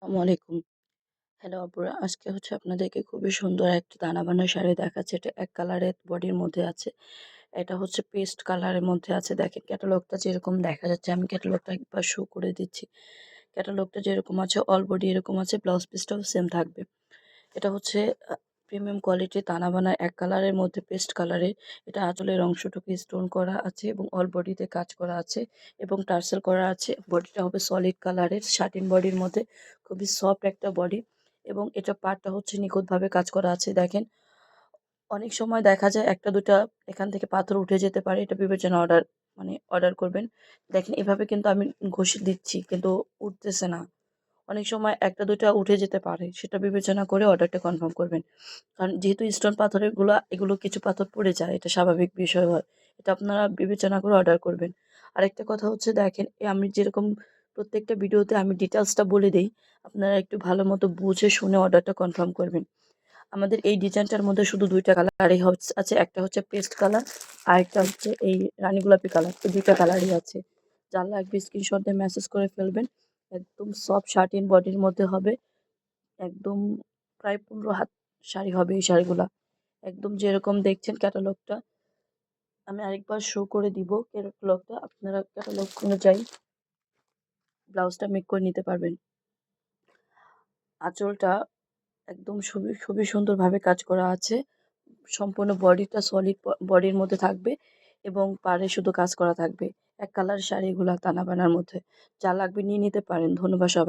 আসসালামু আলাইকুম। হ্যালো আপুরা, আজকে আপনাদেরকে খুবই সুন্দর একটা দানা বানা শাড়ি দেখাচ্ছি। এটা এক কালারের বডির মধ্যে আছে। এটা পেস্ট কালারের মধ্যে আছে। দেখেন ক্যাটালগটা যেরকম দেখা যাচ্ছে, আমি ক্যাটালগটা একবার শো করে দিচ্ছি। ক্যাটালগটা যেরকম আছে অল বডি এরকম আছে, ব্লাউজ পিসটাও সেম থাকবে। এটা আ প্রিমিয়াম কোয়ালিটির দানা বানা এক কালারের মধ্যে পেস্ট কালারের। এটা আঁচলের অংশটুকু স্টোন করা আছে এবং অল বডিতে কাজ করা আছে এবং টার্সেল করা আছে। বডিটা হবে সলিড কালারের শাটিন বডির মধ্যে, খুবই সফট একটা বডি এবং এটা পাড়টা নিখুঁতভাবে কাজ করা আছে। দেখেন অনেক সময় দেখা যায় ১টা ২টা এখান থেকে পাথর উঠে যেতে পারে। এটা বিবেচনা অর্ডার করবেন। দেখেন এভাবে কিন্তু আমি ঘষে দিচ্ছি কিন্তু উঠতেছে না। অনেক সময় ১টা ২টা উঠে যেতে পারে। সেটা বিবেচনা করে অর্ডারটা কনফার্ম করবেন। কারণ যেহেতু স্টোন পাথরের এগুলো কিছু পাথর পড়ে যায়। এটা স্বাভাবিক বিষয় হয়। এটা আপনারা বিবেচনা করে অর্ডার করবেন। আরেকটা কথা দেখেন আমি যেরকম প্রত্যেকটা ভিডিওতে আমি ডিটেইলসটা বলে দেই, আপনারা একটু ভালো মতো বুঝে শুনে অর্ডারটা কনফার্ম করবেন। আমাদের এই ডিজাইনটার মধ্যে শুধু ২টা কালারই আছে। একটা পেস্ট কালার, আরেকটা এই রানী গোলাপি কালার। এই ২টা কালারই আছে। যার লাগবে স্ক্রিনশট দিয়ে মেসেজ করে ফেলবেন। একদম সফট শাটিন বডির মধ্যে হবে। একদম প্রায় ১৫ হাত শাড়ি হবে এই শাড়িগুলা। একদম যেরকম দেখছেন ক্যাটালগটা, আমি আরেকবার শো করে দিব ক্যাটালগটা। আপনারা ক্যাটালগ অনুযায়ী ব্লাউজটা মেক করে নিতে পারবেন। আঁচলটা একদম খুবই সুন্দরভাবে কাজ করা আছে। সম্পূর্ণ বডিটা সলিড বডির মধ্যে থাকবে এবং পাড়ে শুধু কাজ করা থাকবে। এক কালার শাড়িগুলা তানা বানার মধ্যে। যা লাগবে নিয়ে নিতে পারেন। ধন্যবাদ সবাই।